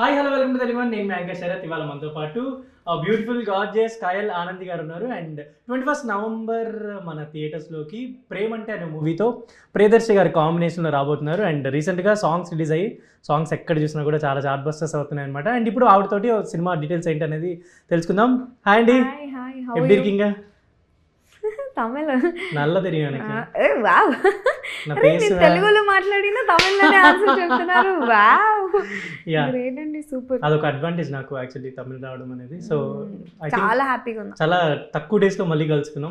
Hi hello welcome to Telugu. నేను anchor Sarath. ఇవాళ మనతో పాటు బ్యూటిఫుల్ గార్జియస్ కాయల్ ఆనంది గారు ఉన్నారు. అండ్ 21 నవంబర్ మన థియేటర్స్లోకి ప్రేమ్ అంటే అనే మూవీతో ప్రియదర్శి గారి కాంబినేషన్లో రాబోతున్నారు. అండ్ రీసెంట్గా సాంగ్స్ రిలీజ్ అయ్యి సాంగ్స్ ఎక్కడ చూసినా కూడా చాలా చార్ట్ బస్టర్స్ అవుతున్నాయి అనమాట. అండ్ ఇప్పుడు ఆవిడతోటి సినిమా డీటెయిల్స్ ఏంటి అనేది తెలుసుకుందాం. హాయ్ అండి, எப்படி இருக்கீங்க? తమిళ నల్ల தெரியும் எனக்கு. వావ్, నా ఫేస్ తెలుగులో మాట్లాడినా తమిళ్లోనే ఆన్సర్ చెప్తున్నారు. వావ్, గ్రేట్ అండి, సూపర్. అదొక అడ్వాంటేజ్ నాకు యాక్చువల్లీ తమిళ రావడం అనేది. సో చాలా హ్యాపీగా ఉన్నా. చాలా తక్కువ డేస్ లో మళ్ళీ కలుసుకున్నాం.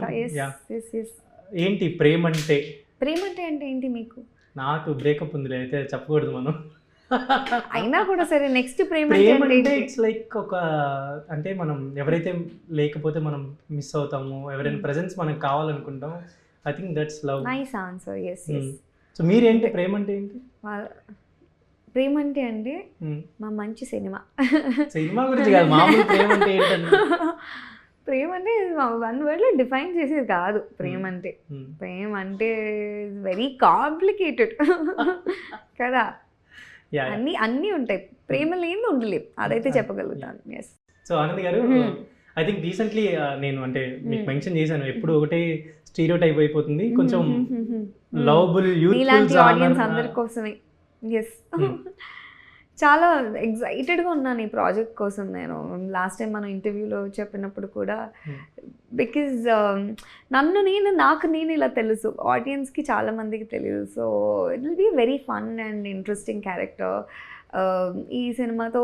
ఏంటి ప్రేమ అంటే? ప్రేమ అంటే ఏంటి మీకు? నాకు బ్రేకప్ ఉంది, అయితే చెప్పకూడదు మనం. అయినా కూడా సరే, నెక్స్ట్ ప్రేమ అంటే ఇట్స్ లైక్ ఒక, అంటే మనం ఎవరైతే లేకపోతే మనం మిస్ అవుతాము, ఎవరైనా ప్రెజెన్స్ మనకు కావాలనుకుంటాం. I think that's love. Nice answer. yes. So మీరేంటి ప్రేమ అంటే ఏంటి? ప్రేమ అంటే మా మంచి సినిమా. సినిమా గురించి కాదు, మామూలు ప్రేమ అంటే ఏంటండి? ప్రేమ అంటే వన్ వర్డ్లో డిఫైన్ చేసేది కాదు. ప్రేమ అంటే వెరీ కాంప్లికేటెడ్ కదా. అన్నీ ఉంటాయి, ప్రేమ లేని ఉండలేం, అదైతే చెప్పగలుగుతాను. ఎస్. సో ఆనంద్ గారు, ఐ థింక్ రీసెంట్లీ నేను అంటే మీకు మెన్షన్ చేశాను, ఎప్పుడు ఒకటే స్టీరియో టైప్ అయిపోతుంది, కొంచెం లవబుల్ యూత్ఫుల్ ఆడియన్స్ అందరి కోసమే. ఎస్, చాలా ఎగ్జైటెడ్గా ఉన్నాను ఈ ప్రాజెక్ట్ కోసం. నేను లాస్ట్ టైం మనం ఇంటర్వ్యూలో చెప్పినప్పుడు కూడా, బికాజ్ నాకు నేను ఇలా తెలుసు, ఆడియన్స్కి చాలామందికి తెలియదు. So it will be very fun and interesting character. ఈ సినిమాతో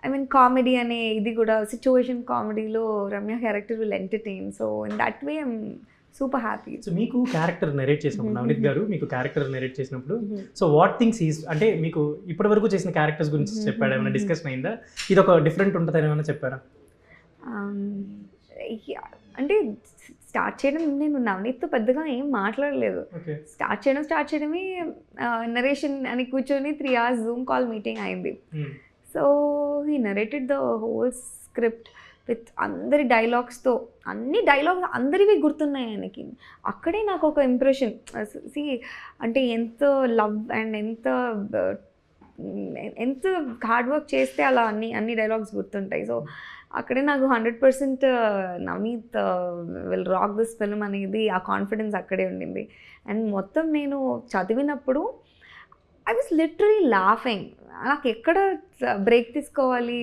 ఐ మీన్ కామెడీ అనే ఇది కూడా, సిచ్యువేషన్ కామెడీలో Ramya character will entertain. So in that way I'm super happy. So మీకు క్యారెక్టర్ నెరేట్ చేసినప్పుడు, నవనీత్ గారు మీకు క్యారెక్టర్ నెరేట్ చేసినప్పుడు, సో వాట్ థింగ్స్ ఈజ్, అంటే మీకు ఇప్పటి వరకు చేసిన క్యారెక్టర్స్ గురించి చెప్పాడు, ఏమైనా డిస్కషన్ అయిందా? ఇది ఒక డిఫరెంట్ ఉంటుంది ఏమైనా చెప్పారా? అంటే స్టార్ట్ చేయడం, నేను నవనీత్తో పెద్దగా ఏం మాట్లాడలేదు. స్టార్ట్ చేయడమే నరేషన్ అని కూర్చొని 3 hours జూమ్ కాల్ మీటింగ్ అయింది. So he narrated the whole script with అందరి డైలాగ్స్తో. అన్ని డైలాగ్స్ అందరివి గుర్తున్నాయి ఆయనకి. అక్కడే నాకు ఒక ఇంప్రెషన్, అంటే ఎంత లవ్ అండ్ ఎంత హార్డ్ వర్క్ చేస్తే అలా అన్ని డైలాగ్స్ గుర్తుంటాయి. సో అక్కడే నాకు 100% Navneet will rock this film అనేది, ఆ కాన్ఫిడెన్స్ అక్కడే ఉండింది. అండ్ మొత్తం నేను చదివినప్పుడు ఐ వాజ్ లిటరలీ లాఫింగ్. నాకు ఎక్కడ బ్రేక్ తీసుకోవాలి,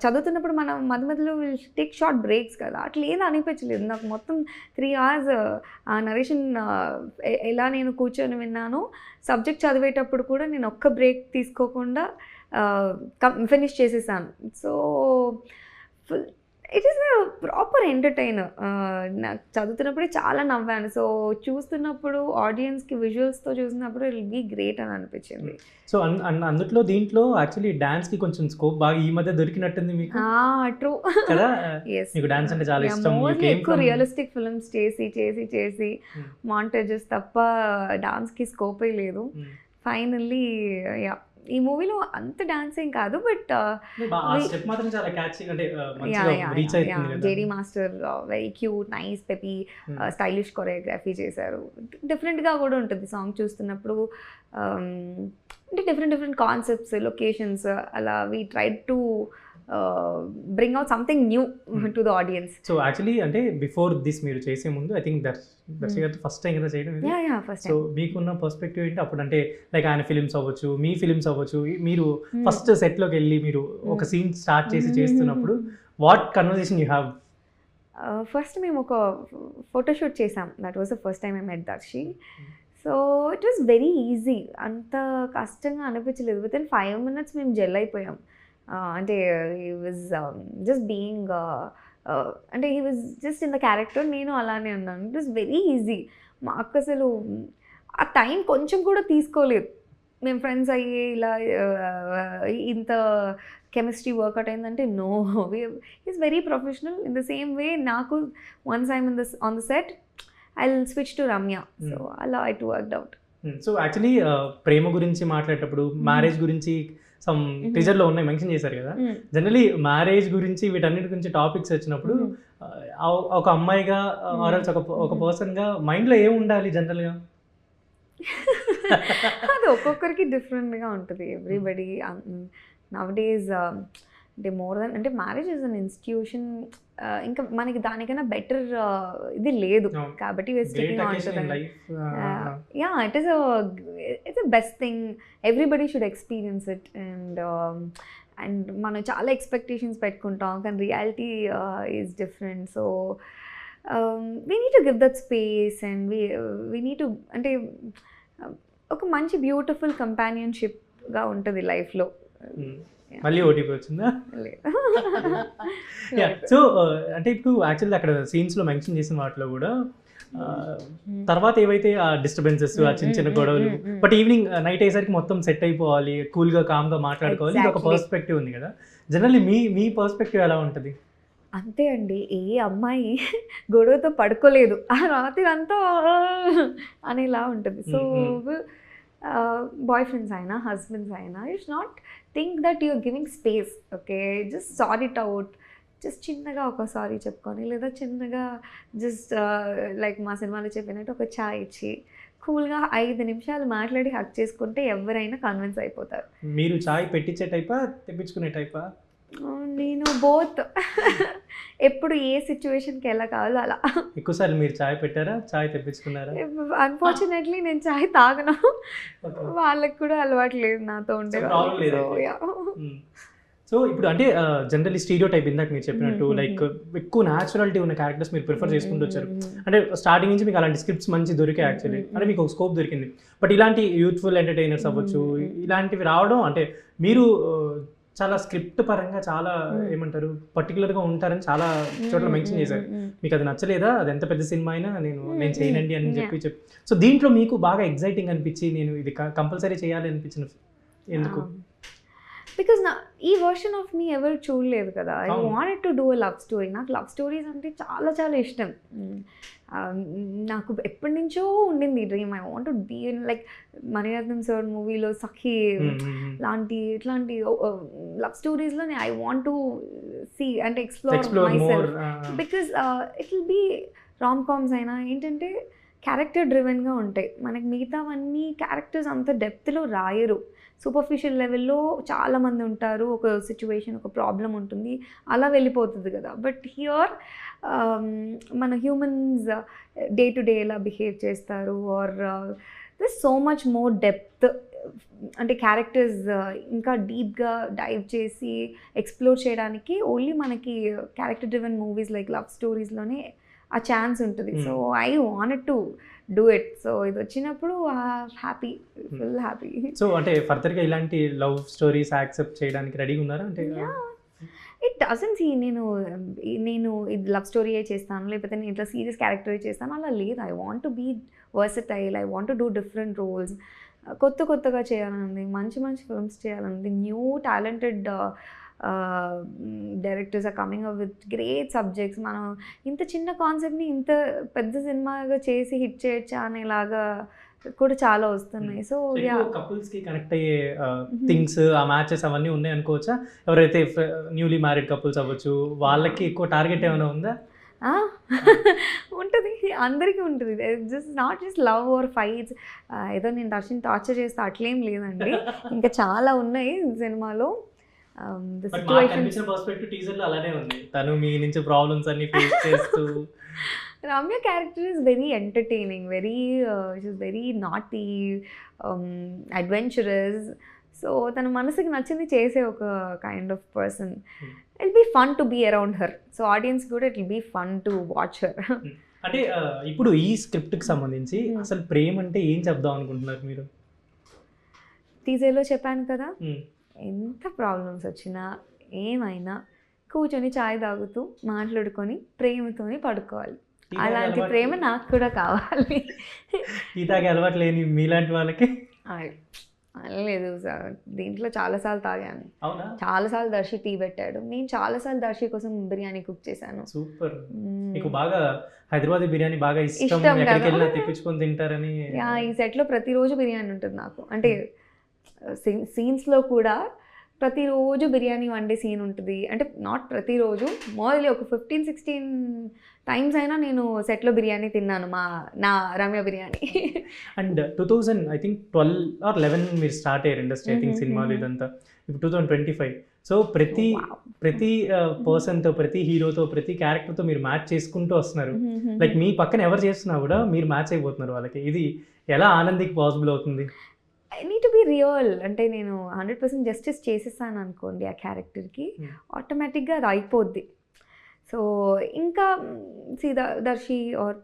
చదువుతున్నప్పుడు మనం మధ్యలో టేక్ షార్ట్ బ్రేక్స్ కదా, అట్లా ఏదో అనిపించలేదు నాకు. మొత్తం 3 hours నరేషన్ ఎలా నేను కూర్చొని విన్నాను. సబ్జెక్ట్ చదివేటప్పుడు కూడా నేను ఒక్క బ్రేక్ తీసుకోకుండా ఫినిష్ చేసేసాను. So it is proper entertainer. నాకు చదువుతున్నప్పుడే చాలా నవ్వాను. సో చూస్తున్నప్పుడు ఆడియన్స్కి విజువల్స్తో చూసినప్పుడు ఇట్ విల్ బీ గ్రేట్ అని అనిపించింది. సో అందులో దీంట్లో యాక్చువల్లీ డాన్స్కి కొంచెం స్కోప్ బాగా ఈ మధ్య దొరికినట్టుంది మీకు. ట్రూ కదా. మీకు డాన్స్ అంటే చాలా ఇష్టం. ఎక్కువ రియలిస్టిక్ ఫిల్మ్స్ చేసి మాంటేజెస్ తప్ప డాన్స్కి స్కోపే లేదు. ఫైనల్లీ ఈ మూవీలో అంత డాన్స్ ఏం కాదు, but JD master very cute, nice, Peppy, stylish choreography చేశారు. డిఫరెంట్గా కూడా ఉంటుంది సాంగ్ చూస్తున్నప్పుడు. అంటే డిఫరెంట్ కాన్సెప్ట్స్, లొకేషన్స్, అలా we try to bring out something new to the audience. So actually అంటే బిఫోర్ దిస్ మీరు చేసే ముందు, ఐ థింక్ దర్శి గారు ఫస్ట్ టైం కదా చేయడం. సో మీకున్న పర్స్పెక్టివ్ ఏంటి అప్పుడు? అంటే లైక్ ఆయన ఫిలిమ్స్ అవ్వచ్చు, మీ ఫిలిమ్స్ అవ్వచ్చు, మీరు ఫస్ట్ సెట్లోకి వెళ్ళి మీరు ఒక సీన్ స్టార్ట్ చేస్తున్నప్పుడు what conversation you have? First మేము ఒక ఫోటోషూట్ చేసాం. That was the first time I met Darshi. So it was very easy, అంత కష్టంగా అనిపించలేదు. విత్ ఇన్ 5 minutes మేము జెల్ అయిపోయాం. అంటే హీ వాజ్ జస్ట్ బీయింగ్, అంటే he was just in the character, నేను అలానే ఉన్నాను. It was very easy. మాకు అసలు ఆ టైం కొంచెం కూడా తీసుకోలేదు. మేము ఫ్రెండ్స్ అయ్యి ఇలా ఇంత కెమిస్ట్రీ వర్కౌట్ అయిందంటే no, is very professional. In the same way నాకు once I'm on the set I will switch to Ramya. So అలా it worked out. So actually ప్రేమ గురించి మాట్లాడేటప్పుడు, మ్యారేజ్ గురించి సమ్ టీజర్లో ఉన్నాయి మెన్షన్ చేశారు కదా. జనరలీ మ్యారేజ్ గురించి వీటన్నిటి గురించి టాపిక్స్ వచ్చినప్పుడు ఒక అమ్మాయిగా ఆర్ఎల్స్ ఒక పర్సన్గా మైండ్లో ఏం ఉండాలి జనరల్గా? అది ఒక్కొక్కరికి డిఫరెంట్గా ఉంటుంది. ఎవ్రీబడి నవడేస్ అంటే మోర్ దెన్ అంటే మ్యారేజ్ ఇస్ అన్ ఇన్స్టిట్యూషన్, ఇంకా మనకి దానికన్నా బెటర్ ఇది లేదు కాబట్టి yeah it's a best thing, everybody should experience it. And మనం చాలా ఎక్స్పెక్టేషన్స్ పెట్టుకుంటాం కానీ reality is different. So we need to give that space and we need to అంటే ఒక మంచి బ్యూటిఫుల్ కంపానియన్షిప్గా ఉంటుంది లైఫ్లో. మళ్ళీ ఓటీపీ వచ్చిందా? సో అంటే ఇప్పుడు యాక్చువల్గా అక్కడ సీన్స్లో మెన్షన్ చేసిన వాటిలో కూడా తర్వాత ఏవైతే ఆ డిస్టర్బెన్సెస్, ఆ చిన్న చిన్న గొడవలు, బట్ ఈవినింగ్ నైట్ అయ్యేసరికి మొత్తం సెట్ అయిపోవాలి, కూల్గా కామ్గా మాట్లాడుకోవాలి, ఇది ఒక పర్స్పెక్టివ్ ఉంది కదా. జనరల్లీ మీ పర్స్పెక్టివ్ ఎలా ఉంటుంది? అంతే అండి, ఏ అమ్మాయి గొడవతో పడుకోలేదు ఆ రాత్రి అంతా అనేలా ఉంటుంది. సో బాయ్ ఫ్రెండ్స్ అయినా హస్బెండ్స్ అయినా it's not think that you're giving space. Okay, just sorry it out, just చిన్నగా ఒక సారీ చెప్పుకొని, లేదా చిన్నగా జస్ట్ లైక్ మా సినిమాలో చెప్పినట్టు ఒక చాయ్ ఇచ్చి కూల్గా 5 నిమిషాలు మాట్లాడి హక్ చేసుకుంటే ఎవరైనా కన్విన్స్ అయిపోతారు. మీరు చాయ్ పెట్టించే టైపా తెప్పించుకునే టైపా? నేను బోత్. ఎప్పుడు ఏ సిచ్యువేషన్కి ఎలా కావాలో అలా. ఎక్కువసార్లు మీరు చాయ్ పెట్టారా, చాయ్ తెప్పించుకున్నారా? అన్ఫార్చునేట్లీ నేను చాయ్ తాగను, వాళ్ళకి కూడా అలవాటు లేదు నాతో ఉండే. సో ఇప్పుడు అంటే జనరల్లీ స్టీరియో టైప్ ఇందాక మీరు చెప్పినట్టు లైక్ ఎక్కువ న్యాచురాలిటీ ఉన్న క్యారెక్టర్స్ మీరు ప్రిఫర్ చేసుకుంటూ వచ్చారు. అంటే స్టార్టింగ్ నుంచి మీకు అలాంటి స్క్రిప్ట్స్ మంచి దొరికాయి యాక్చువల్లీ, అంటే మీకు ఒక స్కోప్ దొరికింది. బట్ ఇలాంటి యూత్ఫుల్ ఎంటర్టైనర్స్ అవ్వచ్చు, ఇలాంటివి రావడం అంటే మీరు చాలా స్క్రిప్ట్ పరంగా చాలా ఏమంటారు పర్టికులర్గా ఉంటారని చాలా చోట్ల మెన్షన్ చేశారు. మీకు అది నచ్చలేదా? అది ఎంత పెద్ద సినిమా అయినా నేను చేయనండి అని చెప్పి సో దీంట్లో మీకు బాగా ఎగ్జైటింగ్ అనిపించి నేను ఇది కంపల్సరీ చేయాలి అనిపించిన ఎందుకు? బికాజ్ ఈ వర్షన్ ఆఫ్ మీ ఎవరు చూడలేదు కదా. I wanted to do a love story. నాకు లవ్ స్టోరీస్ అంటే చాలా చాలా ఇష్టం. నాకు ఎప్పటి నుంచో ఉండింది ఈ dream. I want to be like Maniratnam sir మూవీలో సఖీ ఇట్లాంటి లవ్ స్టోరీస్లో ఐ వాంట్ టు సీ అంటే explore myself. Because it will be rom coms అయినా ఏంటంటే క్యారెక్టర్ డ్రివెన్గా ఉంటాయి. మనకి మిగతావన్నీ క్యారెక్టర్స్ అంత డెప్త్లో రాయరు. సూపర్ఫిషియల్ లెవెల్లో చాలామంది ఉంటారు, ఒక సిచ్యువేషన్ ఒక ప్రాబ్లం ఉంటుంది, అలా వెళ్ళిపోతుంది కదా. బట్ హియర్ మన హ్యూమన్స్ డే టు డే ఎలా బిహేవ్ చేస్తారు, are this so much more depth. అంటే క్యారెక్టర్స్ ఇంకా డీప్గా డైవ్ చేసి ఎక్స్ప్లోర్ చేయడానికి ఓన్లీ మనకి character driven movies like love స్టోరీస్లోనే ఆ ఛాన్స్ ఉంటుంది. So I wanted to do it. So ఇది వచ్చినప్పుడు హ్యాపీ, ఫుల్ హ్యాపీ. సో అంటే ఫర్దర్గా ఇలాంటి లవ్ స్టోరీస్ యాక్సెప్ట్ చేయడానికి రెడీగా ఉన్నారా? అంటే ఇట్ డజంట్ సీ నేను ఇది లవ్ స్టోరీయే చేస్తాను, లేకపోతే నేను ఇట్లా సీరియస్ క్యారెక్టరే చేస్తాను, అలా లేదు. I want to be versatile, I want to do different roles. కొత్తగా చేయాలనుంది, మంచి ఫిల్మ్స్ చేయాలనుంది. New talented directors are coming up with great subjects. మనం ఇంత చిన్న కాన్సెప్ట్ని ఇంత పెద్ద సినిమాగా చేసి హిట్ చేయొచ్చా అనేలాగా కూడా చాలా వస్తున్నాయి. సో కపుల్స్ కి కనెక్ట్ అయ్యే థింగ్స్, ఆ మ్యాచెస్ అవన్నీ ఉన్నాయి అనుకోవచ్చా? ఎవరైతే న్యూలీ మ్యారీడ్ కపుల్స్ అవ్వచ్చు వాళ్ళకి ఎక్కువ టార్గెట్ ఏమైనా ఉందా? ఉంటుంది, అందరికీ ఉంటుంది. Just love or fights. ఏదో నేను దర్శన్ టార్చర్ చేస్తే అట్లేం లేదండి, ఇంకా చాలా ఉన్నాయి సినిమాలో. Ramya character is very entertaining, very naughty, adventurous. So తన మనసుకి నచ్చింది చేసే ఒక kind of person. It will be fun to be around her. So audience కూడా it will be fun to watch her. అంటే ఇప్పుడు ఈ స్క్రిప్ట్కి సంబంధించి అసలు ప్రేమ అంటే ఏం చెప్దాం అనుకుంటున్నారు మీరు? టీజర్లో చెప్పాను కదా, ఎంత ప్రాబ్లమ్స్ వచ్చినా ఏమైనా కూర్చొని చాయ్ తాగుతూ మాట్లాడుకొని ప్రేమతోని పడుకోవాలి. అలాంటి ప్రేమ నాకు కూడా కావాలి. తాగే అలవాటు లేని మీలాంటి వాళ్ళకి లేదు సార్, దీంట్లో చాలాసార్లు తాగాను, చాలాసార్లు దర్శి టీ పెట్టాడు, నేను చాలాసార్లు దర్శి కోసం బిర్యానీ కుక్ చేశాను. సూపర్. మీకు బాగా హైదరాబాదీ బిర్యానీ బాగా ఇష్టం కదా, తెప్పించుకొని తింటారని. ఈ సెట్లో ప్రతిరోజు బిర్యానీ ఉంటుంది నాకు. అంటే సీన్స్లో కూడా ప్రతిరోజు బిర్యానీ వండే సీన్ ఉంటుంది. అంటే నాట్ ప్రతిరోజు, మోస్ట్లీ ఒక 15-16 టైమ్స్ అయినా నేను సెట్లో బిర్యానీ తిన్నాను, నా Ramya biryani. And 2000 I think 12 or 11 మీరు స్టార్ట్ అయ్యారు ఇండస్ట్రీ, ఐ థింక్ సినిమాలు ఇదంతా. ఇప్పుడు 2025. సో ప్రతి పర్సన్తో, ప్రతి హీరోతో, ప్రతి క్యారెక్టర్తో మీరు మ్యాచ్ చేసుకుంటూ వస్తున్నారు. లైక్ మీ పక్కన ఎవరు చేస్తున్నా కూడా మీరు మ్యాచ్ అయిపోతున్నారు వాళ్ళకి. ఇది ఎలా ఆనందికి పాసిబుల్ అవుతుంది? I need to be real. అంటే నేను 100% జస్టిస్ చేసేసాను అనుకోండి ఆ క్యారెక్టర్కి, ఆటోమేటిక్గా అది అయిపోద్ది. సో ఇంకా దర్శి ఆర్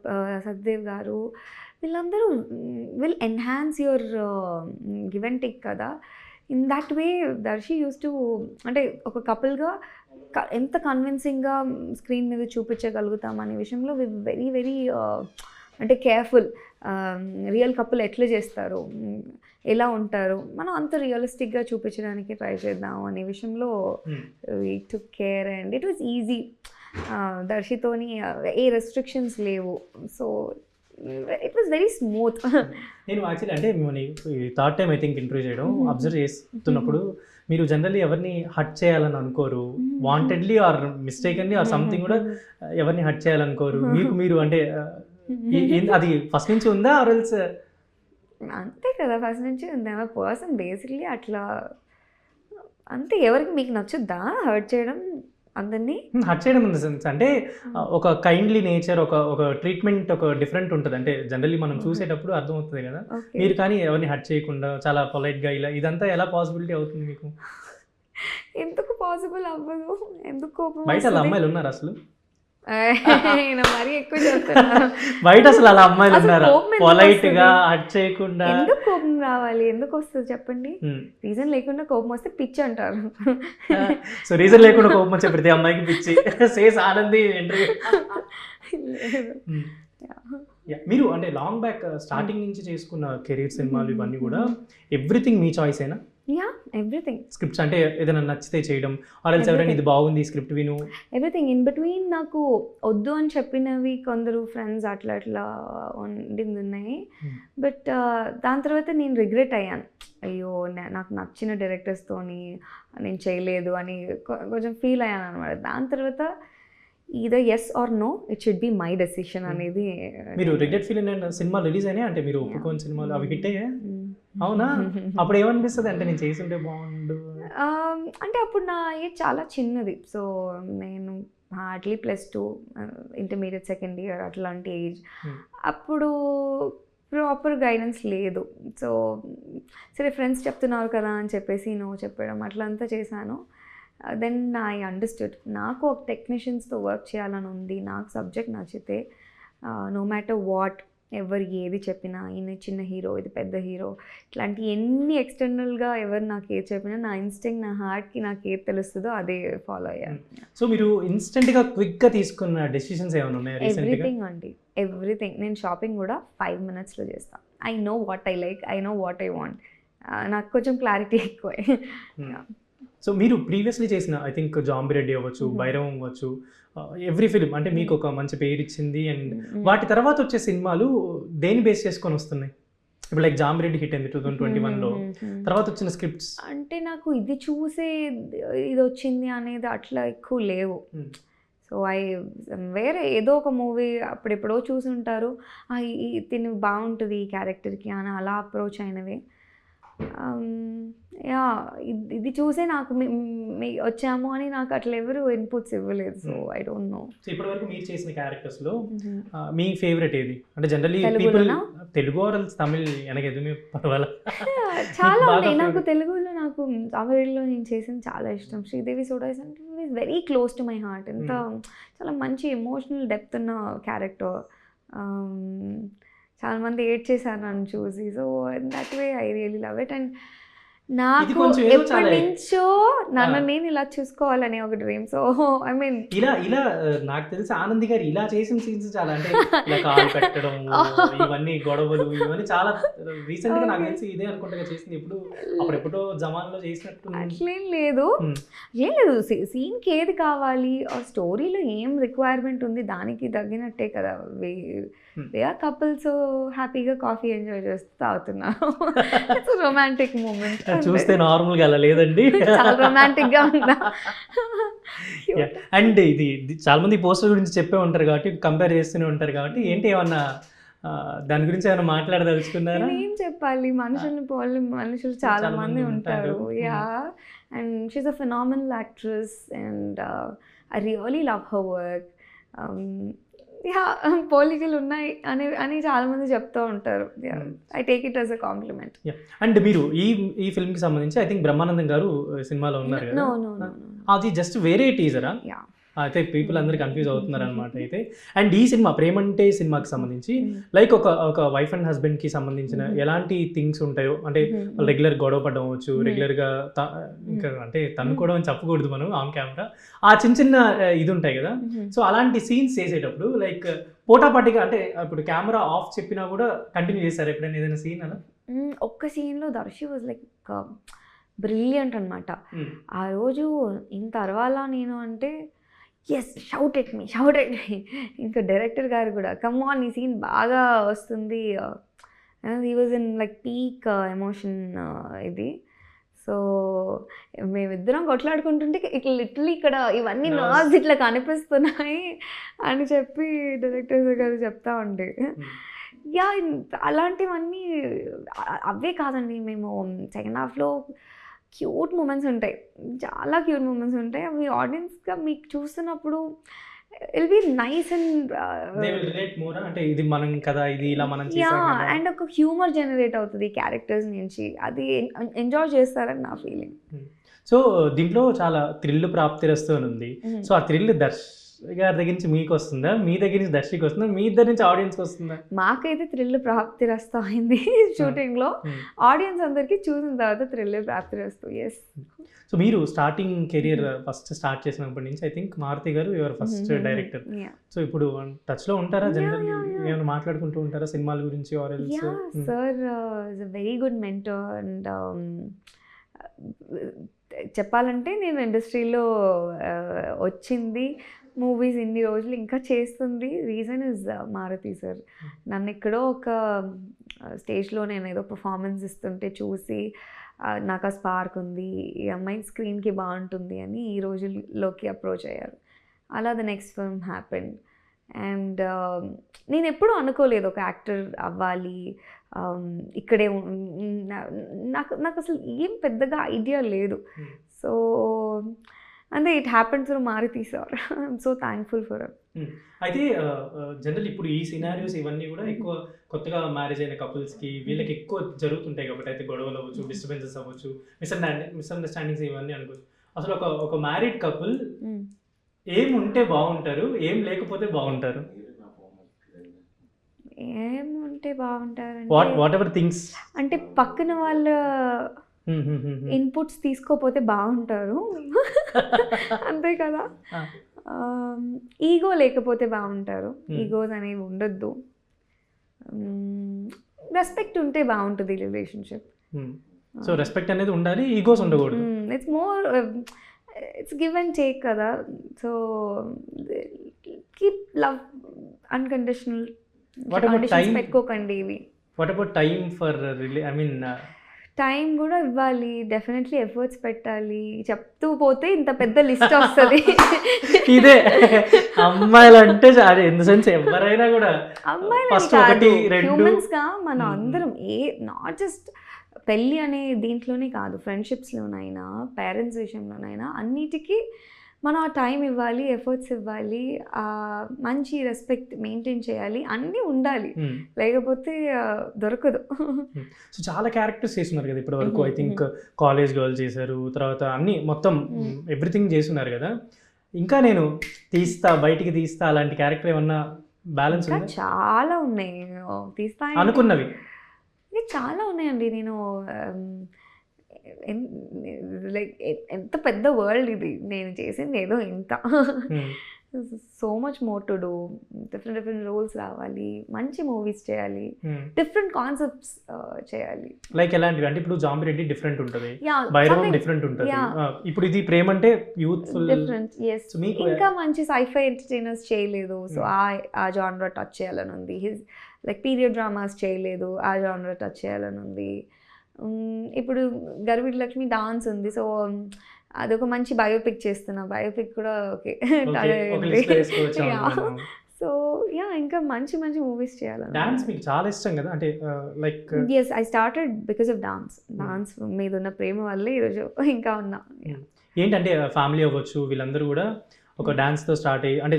సత్యదేవ్ గారు వీళ్ళందరూ will enhance your give and take కదా. In that way Darshi use to, అంటే ఒక కపుల్గా ఎంత కన్విన్సింగ్గా స్క్రీన్ మీద చూపించగలుగుతాం అనే విషయంలో వి వెరీ వెరీ అంటే కేర్ఫుల్. రియల్ కపుల్ ఎట్లా చేస్తారు, ఎలా ఉంటారు, మనం అంత రియలిస్టిక్గా చూపించడానికి ట్రై చేద్దాం అనే విషయంలో we took care and it was easy. దర్శితోని ఏ రెస్ట్రిక్షన్స్ లేవు. So it was very smooth. నేను యాక్చువల్లీ అంటే మిమ్మల్ని third time I think interview చేయడం అబ్జర్వ్ చేస్తున్నప్పుడు మీరు జనరల్లీ ఎవరిని హర్ట్ చేయాలని అనుకోరు, wantedly or mistakenly or something కూడా ఎవరిని హర్ట్ చేయాలనుకోరు. మీరు అంటే అది ఫస్ట్ నుంచి ఉందా ఆర్ ఎల్స్? అంతే కదా, ఫస్ట్ నుంచి ఉంది. పర్సన్ బేసిక్లీ అట్లా అంతే. ఎవరికి మీకు నచ్చుద్దా హర్ట్ చేయడం? అందరినీ హర్ట్ చేయడం ఇన్ ద సెన్స్ అంటే ఒక కైండ్లీ నేచర్, ఒక ట్రీట్మెంట్ ఒక డిఫరెంట్ ఉంటుంది. అంటే జనరల్లీ మనం చూసేటప్పుడు అర్థమవుతుంది కదా. మీరు కానీ ఎవరిని హర్ట్ చేయకుండా చాలా పొలైట్గా ఇలా, ఇదంతా ఎలా పాసిబిలిటీ అవుతుంది మీకు? ఎందుకు పాసిబుల్ అవ్వదు? ఎందుకు కోపం? బయట అలా అమ్మాయిలు ఉన్నారు అసలు? మరీ ఎక్కువ చెప్తున్నా. బయట అసలు అలా అమ్మాయిలు ఉన్నారా పొలైట్ గా హర్ట్ చేయకుండా? ఎందుకు కోపం రావాలి? ఎందుకు వస్తుంది చెప్పండి? రీజన్ లేకుండా కోపం వస్తే పిచ్చి అంటారు. సో రీజన్ లేకుండా కోపం వచ్చే ప్రతి అమ్మాయికి పిచ్చి. Says Anandi interview. మీరు అంటే లాంగ్ బ్యాక్ స్టార్టింగ్ నుంచి చేసుకున్న కెరీర్ సినిమాలు ఇవన్నీ కూడా ఎవ్రీథింగ్ మీ చాయిస్ అయినా? Yeah, everything. స్క్రిప్ట్స్ అంటే ఏదైనా నచ్చితే చేయడం, ఆర్ ఎల్స్ ఎవరైనా ఇది బాగుంది స్క్రిప్ట్ విను, ఎవ్రీథింగ్. ఇన్ బిట్వీన్ నాకు వద్దు అని చెప్పినవి కొందరు ఫ్రెండ్స్ అట్లా అట్లా ఉండింది ఉన్నాయి. బట్ దాని తర్వాత నేను రిగ్రెట్ అయ్యాను. అయ్యో నాకు నచ్చిన డైరెక్టర్స్తోని నేను చేయలేదు అని కొంచెం ఫీల్ అయ్యాను అనమాట. దాని తర్వాత either yes or no, it should be my decision అనేది. మీరు రిగ్రెట్ ఫీల్ అయిన సినిమాలు రిలీజ్ అయినాయి అంటే మీరు ఒప్పుకోని సినిమాలు అవి హిట్ అయ్యాయి? అవునా? అప్పుడు ఏమనిపిస్తుంది అంటే నేను చేసుంటే బాగుండు? అంటే అప్పుడు నా ఏజ్ చాలా చిన్నది. సో నేను హార్డ్లీ +2 ఇంటర్మీడియట్ సెకండ్ ఇయర్ అట్లాంటి ఏజ్. అప్పుడు ప్రాపర్ గైడెన్స్ లేదు. సో సరే ఫ్రెండ్స్ చెప్తున్నారు కదా అని చెప్పేసి నో చెప్పడం అట్లా అంతా చేశాను. దెన్ ఐ అండర్స్టూడ్ నాకు ఒక టెక్నీషియన్స్తో వర్క్ చేయాలని ఉంది. నాకు సబ్జెక్ట్ నచ్చితే నో మ్యాటర్ వాట్ ఎవరు ఏది చెప్పినా, ఈయన చిన్న హీరో ఇది పెద్ద హీరో ఇట్లాంటి ఎన్ని ఎక్స్టర్నల్గా ఎవరు నాకు ఏది చెప్పినా నా ఇన్స్టింక్ట్, నా హార్ట్కి నాకు ఏది తెలుస్తుందో అదే ఫాలో అయ్యాను. సో మీరు ఇన్స్టెంట్గా క్విక్గా తీసుకున్న డెసిషన్స్ ఏమైనా ఉన్నాయా? ఎవ్రీథింగ్ అండి, ఎవ్రీథింగ్. నేను షాపింగ్ కూడా 5 minutesలో చేస్తాను. I know what I like, I know what I want. నాకు కొంచెం క్లారిటీ ఎక్కువే. సో మీరు ప్రీవియస్లీ చేసిన ఐ థింక్ జాంబిరెడ్డి అవ్వచ్చు, భైరవం అవ్వచ్చు, ఎవ్రీ ఫిలిం అంటే మీకు ఒక మంచి పేరు ఇచ్చింది. అండ్ వాటి తర్వాత వచ్చే సినిమాలు దేని బేస్ చేసుకొని వస్తున్నాయి? ఇప్పుడు లైక్ జాంబిరెడ్డి హిట్ అయింది 2021లో, తర్వాత వచ్చిన స్క్రిప్ట్స్ అంటే నాకు ఇది చూసే ఇది వచ్చింది అనేది అట్లా ఎక్కువ లేవు. సో వేరే ఏదో ఒక మూవీ అప్పుడెప్పుడో చూసి ఉంటారు, తిని బాగుంటుంది ఈ క్యారెక్టర్కి అని అలా అప్రోచ్ అయినవి. యా, ఇది చూసే నాకు వచ్చాము అని నాకు అట్లా ఎవరు ఇన్పుట్స్ ఇవ్వలేదు. So I don't know. So ఇప్పటివరకు మీరు చేసిన క్యారెక్టర్స్లో మీ ఫేవరెట్ ఏది? అంటే generally people Telugu or Tamil ఎనగెదుమే పర్వాలా? చాలా ఉన్నాయి నాకు తెలుగులో. నాకు తమిళ్లో నేను చేసింది చాలా ఇష్టం. శ్రీదేవి సోడాస్ అంటే is very close to my heart. ఎంత చాలా మంచి ఎమోషనల్ డెప్త్ ఉన్న క్యారెక్టర్. చాలా మంది ఏడ్ చేశారు నన్ను చూసి. So that way I really love it. And నాకు ఎప్పటి నుంచో నన్ను నేను ఇలా చూసుకోవాలని ఒక డ్రీమ్. సో ఐ మీన్ ఇలా నాకు తెలిసి ఆనంది గారు ఇలా చేసిన సీన్స్ చాలా, అంటే ఇలా కాలు పెట్టడం ఇవన్నీ గొడవలు ఇవన్నీ చాలా రీసెంట్ గా నాకు తెలిసి ఇదే అనుకుంటా చేసింది. ఇప్పుడు అప్పుడెప్పుడో జమాన్లో చేసినట్టు అట్లేం లేదు. ఏం లేదు, సీన్కి ఏది కావాలి, స్టోరీలో ఏం రిక్వైర్మెంట్ ఉంది దానికి తగ్గినట్టే కదా. దే ఆర్ కపుల్స్ హ్యాపీగా కాఫీ ఎంజాయ్ చేస్తూ తాగుతున్నారు. It's romantic moment. చూస్తే నార్మల్ గా అలా లేదండి. చాలా రొమాంటిక్ గా ఉందా? అండ్ ఇది చాలా మంది పోస్టర్ గురించి చెప్పే ఉంటారు కాబట్టి కంపేర్ చేస్తూనే ఉంటారు కాబట్టి ఏంటి ఏమన్నా దాని గురించి ఏమైనా మాట్లాడదలుచుకున్నారా? ఏం చెప్పాలి, మనుషుల్ని పోలి మనుషులు చాలా మంది ఉంటారు. Yeah, and she's a phenomenal actress and I really love her work. Yeah, పోలికలు ఉన్నాయి అని చాలా మంది చెప్తూ ఉంటారు. I take it as a compliment. And మీరు ఈ ఫిల్మ్ కి సంబంధించి ఐ థింక్ బ్రహ్మానందం గారు సినిమాలో ఉన్నారు కదా, అది జస్ట్ వేరే టీజరా? అయితే పీపుల్ అందరు కన్ఫ్యూజ్ అవుతున్నారు అనమాట. అయితే అండ్ ఈ సినిమా ప్రేమంటే సినిమాకి సంబంధించి లైక్ ఒక వైఫ్ అండ్ హస్బెండ్ కి సంబంధించిన ఎలాంటి థింగ్స్ ఉంటాయో, అంటే రెగ్యులర్ గొడవ పడడం అవచ్చు, రెగ్యులర్ గా ఇంకా అంటే తన్నుకోవడం అని చెప్పకూడదు మనం ఆన్ కెమెరా, ఆ చిన్న చిన్న ఇది ఉంటాయి కదా. సో అలాంటి సీన్స్ చేసేటప్పుడు లైక్ పోటాపాటిగా అంటే ఇప్పుడు కెమెరా ఆఫ్ చెప్పినా కూడా కంటిన్యూ చేశారు ఎప్పుడైనా ఏదైనా సీన్ అలా? ఒక్క సీన్లో దర్శి వాజ్ లైక్ బ్రిలియంట్ అనమాట. ఆ రోజు ఇంత అరవాలా నేను అంటే ఎస్ షౌట్ ఎట్ మీ ఇంకా డైరెక్టర్ గారు కూడా కమ్ ఆన్ ఈ సీన్ బాగా వస్తుంది. He was in like peak emotion ఇది. సో మేమిద్దరం కొట్లాడుకుంటుంటే ఇట్లా లిటరలీ ఇక్కడ ఇవన్నీ నాస్ ఇట్లా కనిపిస్తున్నాయి అని చెప్పి డైరెక్టర్ గారు చెప్తా ఉండే. యా, అలాంటివన్నీ అవే కాదండి, మేము సెకండ్ హాఫ్లో క్యూట్ మూమెంట్స్ ఉంటాయి, చాలా క్యూట్ మూమెంట్స్ ఉంటాయి. అవి ఆడియన్స్గా మీకు చూస్తున్నప్పుడు ఇల్ బి నైస్ అండ్ అంటే ఇది మనం కదా, ఇది ఇలా మనం అండ్ ఒక హ్యూమర్ జనరేట్ అవుతుంది క్యారెక్టర్స్ నుంచి, అది ఎంజాయ్ చేస్తారని నా ఫీలింగ్. సో దీంట్లో చాలా థ్రిల్ ప్రాప్తిరస్తూ ఉంది. సో ఆ థ్రిల్ గారి దగ్గర నుంచి మీకు వస్తుందా, మీ దగ్గర నుంచి దర్శికి వస్తుందా, మీ ఇద్దరి నుంచి ఆడియన్స్కి వస్తుందా? మాకైతే థ్రిల్ ప్రాప్తిరస్తూ అయింది షూటింగ్లో, ఆడియన్స్ అందరికీ చూసిన తర్వాత థ్రిల్ ప్రాప్తిరస్తూ. ఎస్. సో మీరు స్టార్టింగ్ కెరియర్ ఫస్ట్ స్టార్ట్ చేసినప్పటి నుంచి ఐ థింక్ మారుతి గారు యువర్ ఫస్ట్ డైరెక్టర్. సో ఇప్పుడు టచ్లో ఉంటారా, జనరల్ ఏమైనా మాట్లాడుకుంటూ ఉంటారా సినిమాల గురించి? Sir is a very good mentor. And చెప్పాలంటే నేను ఇండస్ట్రీలో వచ్చింది, మూవీస్ ఇన్ని రోజులు ఇంకా చేస్తుంది, రీజన్ ఇస్ మారుతి సార్. నన్ను ఎక్కడో ఒక స్టేజ్లో నేను ఏదో పర్ఫార్మెన్స్ ఇస్తుంటే చూసి నాకు ఆ స్పార్క్ ఉంది, ఈ అమ్మాయి స్క్రీన్కి బాగుంటుంది అని ఈ రోజుల్లోకి అప్రోచ్ అయ్యారు. అలా the next film happened. And నేను ఎప్పుడూ అనుకోలేదు ఒక యాక్టర్ అవ్వాలి, ఇక్కడే నాకు అసలు ఏం పెద్దగా ఐడియా లేదు. సో అంటే it happen through Maruthi sir. I'm so thankful for it. అయితే జనరల్ ఇప్పుడు ఈ సినారియోస్ ఇవన్నీ కూడా ఎక్కువ కొత్తగా మ్యారేజ్ అయిన కపుల్స్కి వీళ్ళకి ఎక్కువ జరుగుతుంటాయి కాబట్టి, అయితే గొడవలు అవ్వచ్చు, డిస్టర్బెన్సెస్ అవ్వచ్చు, మిస్అండర్స్టాండింగ్స్ ఇవన్నీ అనుకోవచ్చు. అసలు ఒక మ్యారీడ్ కపుల్ ఏం ఉంటే బాగుంటారు, ఏం లేకపోతే బాగుంటారు? ఏముంటే బాగుంటారు వాట్ ఎవర్ థింగ్స్ అంటే పక్కన వాళ్ళ ఇన్పుట్స్ తీసుకోపోతే బాగుంటారు, అంతే కదా. ఈగో లేకపోతే బాగుంటారు, ఈగోస్ అనేవి ఉండొద్దు, రెస్పెక్ట్ ఉంటే బాగుంటుంది రిలేషన్షిప్. సో రెస్పెక్ట్ అనేది ఉండాలి, ఈగోస్ ఉండకూడదు. It's more it's give and take కదా. సో కీప్ లవ్ అన్కండిషనల్, పెట్టుకోకండి ఇవి. What about time for I mean time కూడా ఇవ్వాలి, డెఫినెట్లీ ఎఫర్ట్స్ పెట్టాలి. చెప్తూ పోతే ఇంత పెద్ద లిస్ట్ వస్తుంది. ఇదే అమ్మాయిలు అంటే ఇన్ ద సెన్స్ ఎవరైనా కూడా అమ్మాయిలు హ్యూమన్స్గా మనం అందరం నాట్ జస్ట్ పెళ్ళి అనే దీంట్లోనే కాదు, ఫ్రెండ్షిప్స్లోనైనా పేరెంట్స్ విషయంలోనైనా అన్నిటికీ మనం ఆ టైం ఇవ్వాలి, ఎఫర్ట్స్ ఇవ్వాలి, మంచి రెస్పెక్ట్ మెయింటైన్ చేయాలి, అన్నీ ఉండాలి, లేకపోతే దొరకదు. సో చాలా క్యారెక్టర్స్ చేస్తున్నారు కదా ఇప్పటి వరకు. ఐ థింక్ కాలేజ్ గర్ల్ చేశారు, తర్వాత అన్నీ మొత్తం ఎవ్రీథింగ్ చేస్తున్నారు కదా. ఇంకా నేను బయటికి తీస్తా అలాంటి క్యారెక్టర్ ఏమన్నా బ్యాలెన్స్ ఉందా? చాలా ఉన్నాయి తీస్తా అనుకున్నవి, చాలా ఉన్నాయండి. నేను లైక్ ఎంత పెద్ద వరల్డ్ ఇది, నేను చేసింది ఏదో ఇంత. So much more to do, different roles రావాలి, మంచి మూవీస్ చేయాలి, డిఫరెంట్ కాన్సెప్ట్స్ చేయాలి. లైక్ ఎలాంటివి అంటే ఇప్పుడు జాంబిరెడ్డి డిఫరెంట్ ఉంటుంది, బైరవం డిఫరెంట్ ఉంటుంది, ఇప్పుడు ఇది ప్రేమ అంటే యూత్ఫుల్ డిఫరెంట్. ఇంకా మంచి సైఫై ఎంటర్టైనర్స్ చేయలేదు, సో ఆ జానర్ టచ్ చేయాలని ఉంది. లైక్ పీరియడ్ డ్రామాస్ చేయలేదు, ఆ జానర్ టచ్ చేయాలని ఉంది. ఇప్పుడు గర్విడి లక్ష్మి డాన్స్ ఉంది, సో అదొక మంచి బయోపిక్ చేస్తున్నా, బయోపిక్ కూడా ఓకే. ఒక లిస్ట్ వేసుకోవచ్చు. సో యా ఇంకా మంచి మంచి మూవీస్ చేయాలి. డాన్స్ మీకు చాలా ఇష్టం కదా, అంటే like yes, I started because of dance మీద ఉన్న ప్రేమ వల్లే ఈరోజు ఇంకా ఉన్నా. ఏంటంటే ఫ్యామిలీ అవ్వచ్చు వీళ్ళందరూ కూడా ఒక డాన్స్తో స్టార్ట్ అయ్యి, అంటే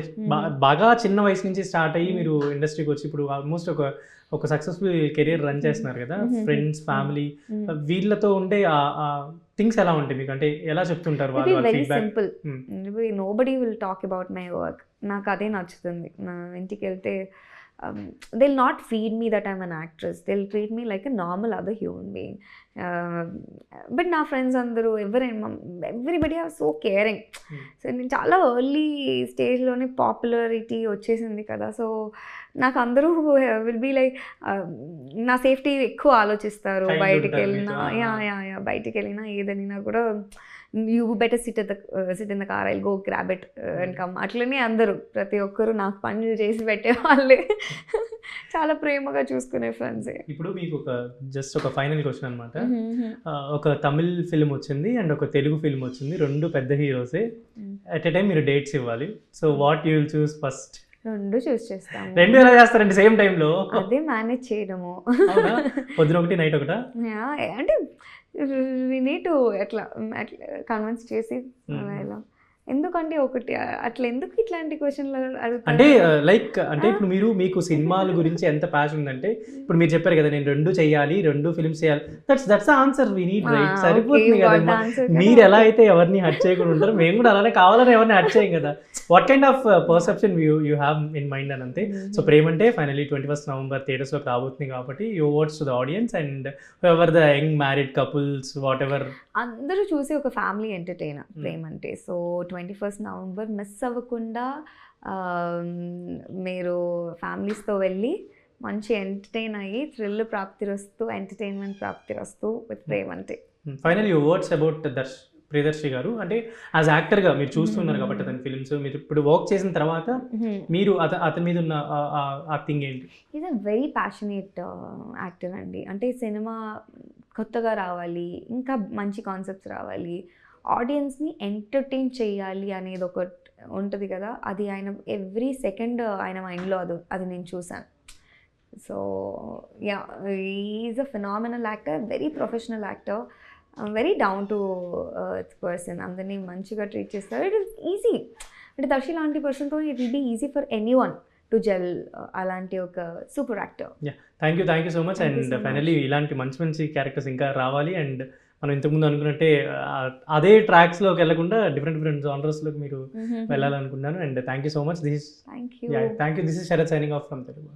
బాగా చిన్న వయసు నుంచి స్టార్ట్ అయ్యి మీరు ఇండస్ట్రీకి వచ్చి ఇప్పుడు ఆల్మోస్ట్ ఒక సక్సెస్ఫుల్ కెరియర్ రన్ చేస్తున్నారు కదా. ఫ్రెండ్స్, ఫ్యామిలీ వీళ్ళతో ఉండే థింగ్స్ ఎలా ఉంటాయి మీకు, అంటే ఎలా చెప్తుంటారు వాళ్ళు? Very simple, nobody will talk about my work. నాకు అదే నచ్చుతుంది. నా ఇంటికి వెళ్తే they will not feed me that I'm an actress, they will treat me like a normal other human being. But నా ఫ్రెండ్స్ అందరూ everybody are so caring. So నేను చాలా ఎర్లీ స్టేజ్లోనే పాపులారిటీ వచ్చేసింది కదా, సో నాకు అందరూ విల్ బీ లైక్ నా సేఫ్టీ ఎక్కువ ఆలోచిస్తారు. బయటికి వెళ్ళినా బయటికి వెళ్ళినా ఏదైనా కూడా you better SIT in the car, I go grab it and come. అట్లనే అందరూ ప్రతి ఒక్కరు నాకు పనులు చేసి పెట్టేవాళ్ళే. చాలా ప్రేమగా చూసుకునే ఫ్రెండ్సే. ఇప్పుడు మీకు ఒక ఫైనల్ క్వశ్చన్ అనమాట. ఒక తమిళ్ ఫిల్మ్ వచ్చింది అండ్ ఒక తెలుగు ఫిల్మ్ వచ్చింది, రెండు పెద్ద హీరోసే. అట్ ఎ టైం మీరు డేట్స్ ఇవ్వాలి. So what you will choose first? రెండు చూస్ చేస్తాము. రెండు ఎలా చేస్తారండి సేమ్ టైంలో? అదే మేనేజ్ చేయడము. పొద్దున ఒకటి నైట్ ఒకటా? అంటే వి నీడ్ టు అట్లా కన్విన్స్ చేసి ఇలా. ఎందుకంటే ఒకటి అట్లా ఎందుకు ఇట్లాంటి క్వశ్చన్లు అడుగుతారు? అంటే లైక్ అంటే ఇప్పుడు మీకు సినిమాల గురించి ఎంత ప్యాషన్ ఉందంటే, ఇప్పుడు మీరు చెప్పారు కదా నేను రెండు చెయ్యాలి, రెండు ఫిల్మ్స్ చేయాలి, that's answer we need, right? సరిపోతుంది కదా. మీరు ఎలా అయితే ఎవరిని హర్ట్ చేయకుండా ఉంటారు, మేము కూడా అలానే కావాలని ఎవరిని హర్ట్ చేయం కదా. What kind of perception you have in mind అని అంతే. సో ప్రేమంటే ఫైనలీ 21st నవంబర్ థియేటర్స్లోకి రాబోతుంది కాబట్టి you words to the audience and ever the young married couples what ever అందరూ చూసి ఒక ఫ్యామిలీ ఎంటర్టైనర్ ప్రేమంటే. సో 21st నవంబర్ మిస్ అవ్వకుండా మీరు ఫ్యామిలీస్తో వెళ్ళి మంచి ఎంటర్టైన్ అయ్యి thrill ప్రాప్తిరస్తూ, entertainment ప్రాప్తిరస్తూ with Premante. Final you words about Priyadarshi గారు, అంటే యాజ్ యాక్టర్గా మీరు చూస్తున్నారు కాబట్టి అతని ఫిల్మ్స్, మీరు ఇప్పుడు వర్క్ చేసిన తర్వాత మీరు అతని మీద ఉన్న ఆ థింగ్ ఏంటి? Is a very passionate actor అండి. అంటే సినిమా కొత్తగా రావాలి, ఇంకా మంచి కాన్సెప్ట్స్ రావాలి, ఆడియన్స్ని ఎంటర్టైన్ చేయాలి అనేది ఒకటి ఉంటుంది కదా, అది ఆయన ఎవ్రీ సెకండ్ ఆయన మైండ్లో అది నేను చూశాను. So yeah, is a phenomenal actor, very professional actor, very down to earth person. అందరినీ మంచిగా ట్రీట్ చేస్తారు. ఇట్ ఈస్ ఈజీ, అంటే దర్శి లాంటి పర్సన్తో it will be easy for anyone to gel. అలాంటి ఒక super actor. Thank you so much. And finally ఇలాంటి మంచి క్యారెక్టర్స్ ఇంకా రావాలి. అండ్ మనం ఇంతకుముందు అనుకున్నట్టే అదే ట్రాక్స్లోకి వెళ్ళకుండా డిఫరెంట్ జానర్స్లోకి మీరు వెళ్ళాలనుకున్నాను. And thank you so much. This is Sharath signing off from Telugu.